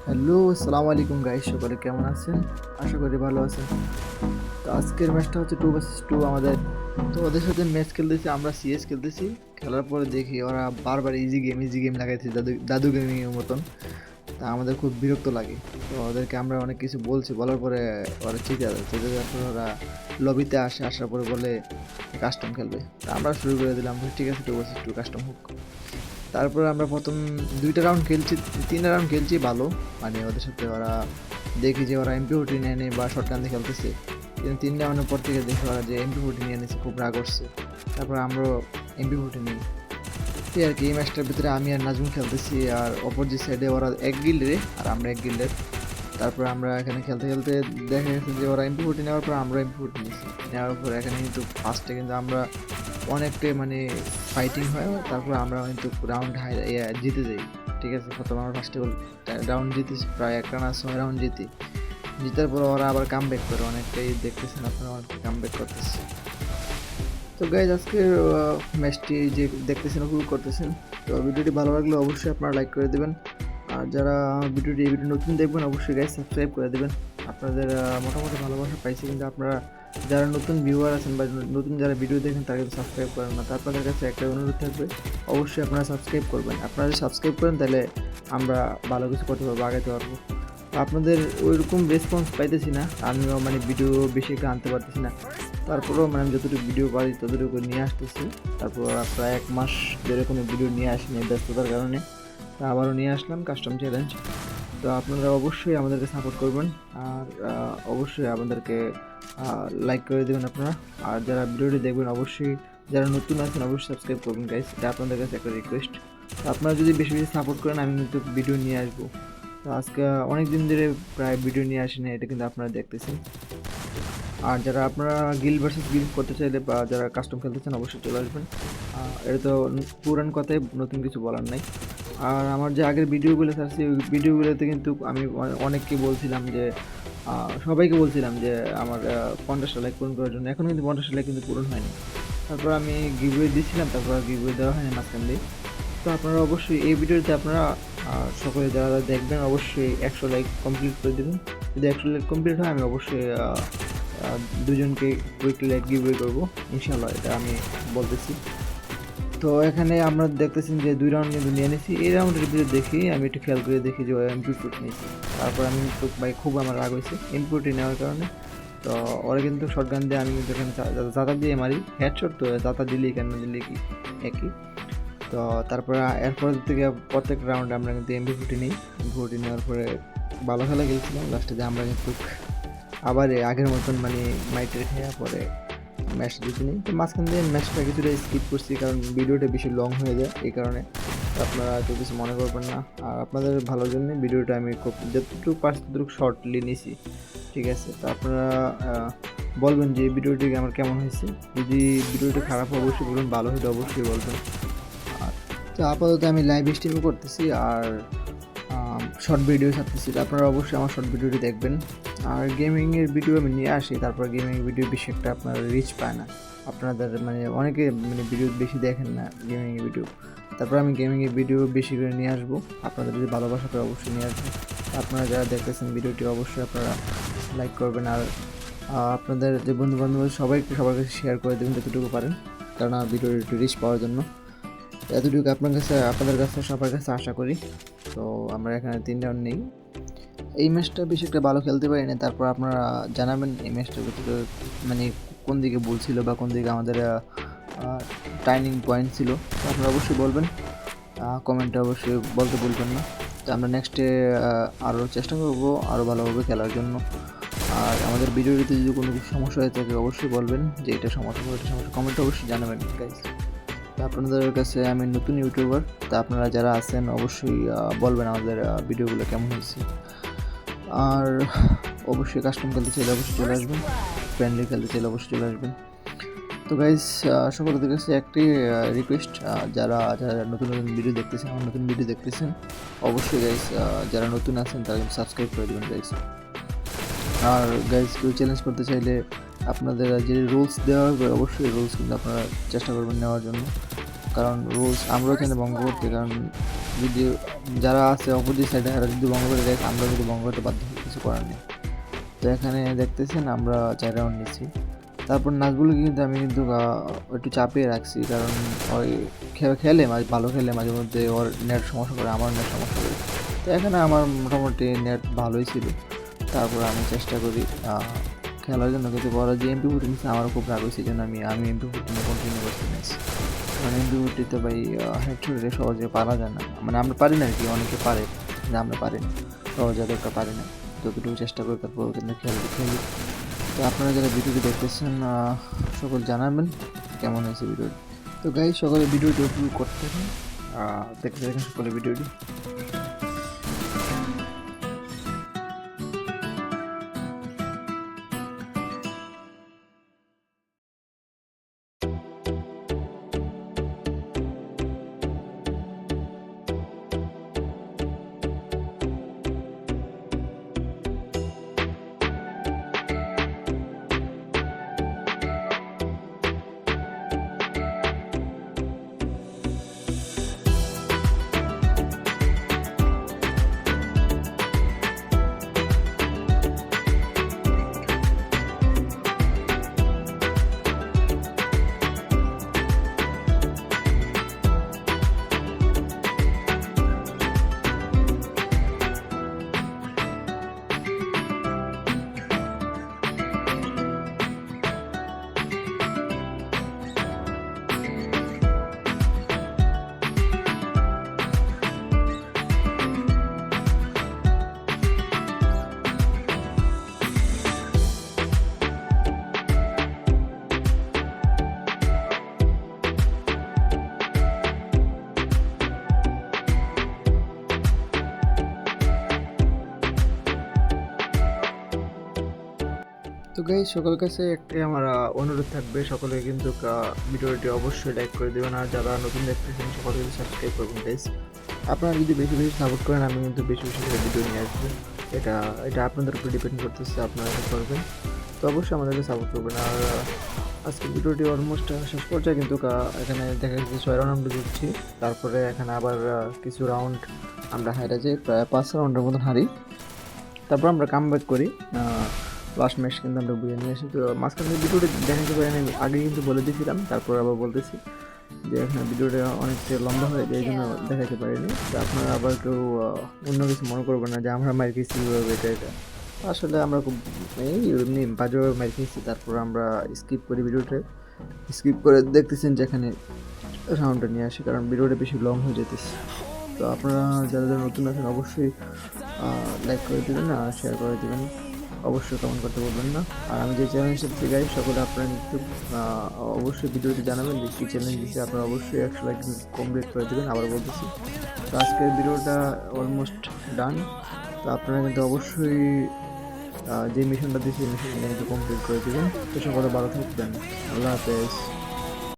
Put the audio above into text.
Hello, আসসালামু আলাইকুম guys, সকলে কেমন আছেন? আশা করি ভালো আছেন। তো আজকের ম্যাচটা হচ্ছে 2 ভার্সেস 2 আমাদের। তো ওদের সাথে ম্যাচ খেলতেছি, আমরা সিএস খেলতেছি। খেলার পরে দেখি ওরা বারবার ইজি গেম লাগাইছে, দাদু গেমিং এর মতন। তা আমাদের খুব বিরক্ত লাগে। তো ওদেরকে আমরা অনেক কিছু বলছি, বলার পরে ওরা চেতে যাওয়ার পরে ওরা লবিতে আসার পরে বলে কাস্টম খেলবে। তা আমরা শুরু করে দিলাম, ঠিক আছে 2 ভার্সেস 2 কাস্টম হোক। তারপরে আমরা প্রথম 2টা রাউন্ড খেলছি, 3টা রাউন্ড খেলছি ভালো। মানে ওদের সাথে ওরা দেখি যে ওরা MP40 নিয়ে নেয় বা শর্টগান দিয়ে খেলতেছে, কিন্তু 3 রাউন্ডের পর থেকে দেখি ওরা যে MP40 নিয়ে নিয়েছে, খুব রাগ করছে। তারপরে আমরাও MP40 নিই। এই আর কি, এই ম্যাচটার ভিতরে আমি আর নাজমুল খেলতেছি, আর অপোজিট সাইডে ওরা এক গিল্ডে আর আমরা এক গিল্ডের। তারপর আমরা এখানে খেলতে খেলতে দেখা গেছে যে ওরা MP40 নেওয়ার পর আমরা MP40 নিয়েছি। নেওয়ার পর এখানে কিন্তু ফার্স্টে কিন্তু আমরা অনেকটাই মানে ফাইটিং হয়, তারপর আমরা কিন্তু রাউন্ড জিতে যাই। ঠিক আছে, প্রথম আমরা ফার্স্টে রাউন্ড জিতি, প্রায় একটা না 6 রাউন্ড জিতি। জিতার পর ওরা আবার কাম ব্যাক করে, অনেকটাই দেখতেছেন আপনারা অনেক কাম ব্যাক করতেছে। তো গাইজ আজকের ম্যাচটি যে দেখতেছেন উপভোগ করতেছেন। তো ভিডিওটি ভালো লাগলে অবশ্যই আপনারা লাইক করে দেবেন, আর যারা এই ভিডিও নতুন দেখবেন অবশ্যই গাইজ সাবস্ক্রাইব করে দেবেন। আপনাদের মোটামুটি ভালোবাসা পাইছি, কিন্তু আপনারা যারা নতুন ভিউয়ার আছেন বা নতুন যারা ভিডিও দেখেন তারা কিন্তু সাবস্ক্রাইব করেন না। তো আপনাদের কাছে একটা অনুরোধ থাকবে, অবশ্যই আপনারা সাবস্ক্রাইব করবেন। আপনারা যদি সাবস্ক্রাইব করেন তাহলে আমরা ভালো কিছু করতে পারবো, আগাতে পারবো। আপনাদের ওইরকম রেসপন্স পাইতেছি না, আমিও মানে ভিডিও বেশি একটা আনতে পারতেছি না। তারপরেও মানে আমি যতটুকু ভিডিও পারি ততটুকু নিয়ে আসতেছি। তারপর প্রায় 1 মাস ধরে কোনো ভিডিও নিয়ে আসিনি ব্যস্ততার কারণে, তা আবারও নিয়ে আসলাম কাস্টম চ্যালেঞ্জ। তো আপনারা অবশ্যই আমাদেরকে সাপোর্ট করবেন, আর অবশ্যই আমাদেরকে লাইক করে দেবেন আপনারা। আর যারা ভিডিওটি দেখবেন অবশ্যই, যারা নতুন আছেন অবশ্যই সাবস্ক্রাইব করবেন গাইস, এটা আপনাদের কাছে একটা রিকোয়েস্ট। তো আপনারা যদি বেশি বেশি সাপোর্ট করেন আমি কিন্তু ভিডিও নিয়ে আসবো। তো আজকে অনেক দিন ধরে প্রায় ভিডিও নিয়ে আসি না, এটা কিন্তু আপনারা দেখতেছেন। আর যারা আপনারা গিল্ড ভার্সেস গিল্ড করতে চাইলে বা যারা কাস্টম খেলতে চান অবশ্যই চলে আসবেন। এটা তো পুরান কথাই, নতুন কিছু বলার নাই। আর আমার যে আগের ভিডিওগুলো ছাড়ছি ওই ভিডিওগুলোতে কিন্তু আমি অনেককে বলছিলাম যে সবাইকে বলছিলাম যে আমার 50টা লাইক পূরণ করার জন্য। এখন কিন্তু 50টা লাইক কিন্তু পূরণ হয়নি। তারপর আমি গিভওয়ে দিয়েছিলাম, তারপর গিভওয়ে দেওয়া হয়নি মাঝখান দিয়ে। তো আপনারা অবশ্যই এই ভিডিওতে আপনারা সকলে যারা দেখবেন অবশ্যই 100 লাইক কমপ্লিট করে দেবেন। যদি 100 লাইক কমপ্লিট হয় আমি অবশ্যই দুজনকে উইকলি লাইক গিভওয়ে করবো ইনশাল্লাহ, এটা আমি বলতেছি। তো এখানে আমরা দেখতেছেন যে 2 রাউন্ড কিন্তু নিয়ে নিয়েছি। এই রাউন্ডের ভিতরে দেখি আমি একটু খেয়াল করে দেখি যে MP40 নিয়েছি। তারপর আমি তো ভাই খুব আমার রাগ হয়েছে MP40 নেওয়ার কারণে। তো ওরা কিন্তু শটগান দিয়ে, আমি কিন্তু এখানে জাতা দিয়ে মারি হেডশট। তো জাতা দিলেই কেন দিলে কি একই। তো তারপরে এরপর থেকে প্রত্যেক রাউন্ডে আমরা কিন্তু MP40 নিই। MP40 নেওয়ার পরে ভালো খেলা খেলছিলাম, লাস্টে যে আমরা কিন্তু আবার আগের মতন মানে মাইটের খেয়ে পরে ম্যাচ জিতে নিই। তো মাঝখান দিয়ে ম্যাচটা কিছুটা স্কিপ করছি কারণ ভিডিওটা বেশি লং হয়ে যায়, এই কারণে। তো আপনারা কেউ কিছু মনে করবেন না, আর আপনাদের ভালোর জন্য ভিডিওটা আমি খুব যতটুকু পারছি ততটুকু শর্টলি নিছি। ঠিক আছে, তো আপনারা বলবেন যে ভিডিওটি আমার কেমন হয়েছে। যদি ভিডিওটি খারাপ হয় অবশ্যই বলবেন, ভালো হলে অবশ্যই বলবেন। আর তো আপাতত আমি লাইভ স্ট্রিমও করতেছি আর শর্ট ভিডিও ছাড়তেছি, তো আপনারা অবশ্যই আমার শর্ট ভিডিওটি দেখবেন। আর গেমিংয়ের ভিডিও আমি নিয়ে আসি, তারপর গেমিং ভিডিও বেশি একটা আপনার রিচ পায় না। আপনাদের মানে অনেকে মানে ভিডিও বেশি দেখেন না গেমিংয়ের ভিডিও। তারপর আমি গেমিংয়ের ভিডিও বেশি করে নিয়ে আসবো, আপনাদের যদি ভালোবাসা করে অবশ্যই নিয়ে আসবো। আপনারা যারা দেখতেছেন ভিডিওটি অবশ্যই আপনারা লাইক করবেন, আর আপনাদের যে বন্ধুবান্ধব সবার কাছে শেয়ার করে দেবেন যতটুকু পারেন, কারণ আমার ভিডিওর একটু রিচ পাওয়ার জন্য। এতটুকু আপনাদের কাছে সবার কাছে আশা করি। তো আমরা এখানে 3 রাউন্ড নেই। এই ম্যাচটা বেশি একটা ভালো খেলতে পারি না, তারপর আপনারা জানাবেন এই ম্যাচটার ভিতরে মানে কোন দিকে ভুল ছিল বা কোন দিকে আমাদের টার্নিং পয়েন্ট ছিল, তো আপনারা অবশ্যই বলবেন, কমেন্টে অবশ্যই বলতে ভুলবেন না। তো আমরা নেক্সটে আরও চেষ্টা করবো আরও ভালোভাবে খেলার জন্য। আর আমাদের ভিডিওটিতে যদি কোনো কিছু সমস্যা হয়ে থাকে অবশ্যই বলবেন যে এটা সমস্যা, কমেন্টে অবশ্যই জানাবেন গাইজ। তো আপনাদের কাছে আমি নতুন ইউটিউবার, তা আপনারা যারা আছেন অবশ্যই বলবেন আমাদের ভিডিওগুলো কেমন হয়েছে। আর অবশ্যই কাস্টম খেলতে চাইলে অবশ্যই চলে আসবেন, ফ্রেন্ডলি খেলতে চাইলে অবশ্যই চলে আসবেন। তো গাইজ সকলের কাছে একটি রিকোয়েস্ট, যারা যারা নতুন ভিডিও দেখতেছেন, আমার নতুন ভিডিও দেখতেছেন অবশ্যই গাইজ যারা নতুন আছেন তারা সাবস্ক্রাইব করে দেবেন গাইজ। আর গাইজ কেউ চ্যালেঞ্জ করতে চাইলে আপনাদের যে রুলস দেওয়া হবে অবশ্যই রুলস কিন্তু আপনারা চেষ্টা করবেন নেওয়ার জন্য, কারণ রুলস আমরাও এখানে ভঙ্গ করতে, কারণ যদি যারা আছে অপোজিট সাইডে তারা যদি ভঙ্গ করে দেয় আমরা যদি ভঙ্গ করতে বাধ্য হই, কিছু করার নেই। তো এখানে দেখতেছেন আমরা 4 রাউন্ড নিচ্ছি। তারপর নাচগুলো কিন্তু আমি কিন্তু একটু চাপিয়ে রাখছি, কারণ ওই খেলে ভালো খেলে মাঝে মধ্যে ওর নেট সমস্যা করে, আমার নেট সমস্যা করে। তো এখানে আমার মোটামুটি নেট ভালোই ছিল। তারপর আমি চেষ্টা করি খেলার জন্য, কিন্তু বড় যে MP40 নিচ্ছে আমারও খুব রাগ হয়েছে, জন্য আমি MP40 নিয়ে কন্টিনিউ করতে নিয়েছি। মানে MP40 তো ভাই হেডশটে সহজে পারা যায় না, মানে আমরা পারি না আর কি, অনেকে পারে কিন্তু আমরা পারি না, সহজে এতটা পারি না। যতটুকু চেষ্টা করি তারপর কিন্তু খেলি। তো আপনারা যারা ভিডিওটি দেখতেছেন সকল জানাবেন কেমন হয়েছে ভিডিওটি। তো গাইস সকলে ভিডিওটি উপভোগ করতে থাকুন, দেখতে থাকুন সকলে ভিডিওটি। তো গাইস সকলের কাছে একটাই আমার অনুরোধ থাকবে, সকলে কিন্তু ভিডিওটি অবশ্যই লাইক করে দেবেন, আর যারা নতুন দেখতেছেন সকলে কিন্তু সাবস্ক্রাইব করবেন গাইস। আপনারা যদি বেশি সাপোর্ট করেন আমি কিন্তু বেশি করে ভিডিও নিয়ে আসবো। এটা আপনাদের উপর ডিপেন্ড করতেছে, আপনারা করবেন। তো অবশ্যই আমাদেরকে সাপোর্ট করবেন। আর আজকের ভিডিওটি অলমোস্ট শেষ পর্যায়ে, কিন্তু এখানে দেখা যাচ্ছে 6 রাউন্ড আমরা দিচ্ছি। তারপরে এখানে আবার কিছু রাউন্ড আমরা হারিয়ে যাই, প্রায় 5 রাউন্ডের মতন হারি। তারপর আমরা কাম ব্যাক করি, লাস্ট ম্যাচ কিন্তু আমরা বুঝে নিয়ে আসি। তো মাঝখানে ভিডিওটা দেখাতে পারি না, আমি আগে কিন্তু বলে দিয়েছিলাম, তারপর আবার বলতেছি যে এখানে ভিডিওটা অনেকটা লম্বা হয়ে যায়, এই জন্য দেখাতে পারিনি। তো আপনারা আবার কেউ অন্য কিছু মনে করবেন না যে আমরা মার খেয়েছি কীভাবে, এটা আসলে আমরা খুব এমনি বাজেভাবে মার খেয়েছি। তারপর আমরা স্কিপ করি, ভিডিওটা স্কিপ করে দেখতেছেন যে এখানে রাউন্ডটা নিয়ে আসি, কারণ ভিডিওটা বেশি লং হয়ে যেতেছে। তো আপনারা যারা যারা নতুন আছেন অবশ্যই লাইক করে দেবেন আর শেয়ার করে দেবেন, অবশ্যই কমেন্ট করতে বলবেন না। আর আমি যে চ্যালেঞ্জ দিচ্ছি গাইস, সকলে আপনারা কিন্তু অবশ্যই ভিডিওটি জানাবেন যে কী চ্যালেঞ্জ দিচ্ছি, আপনারা অবশ্যই 100 লাইক কমপ্লিট করে দেবেন, আবার বলতেছি। তো আজকের ভিডিওটা অলমোস্ট ডান। তো আপনারা কিন্তু অবশ্যই যে মিশনটা দিচ্ছি এই মিশনটা কিন্তু কমপ্লিট করে দেবেন। তো সকলে ভালো থাকবেন, আল্লাহ হাফেজ।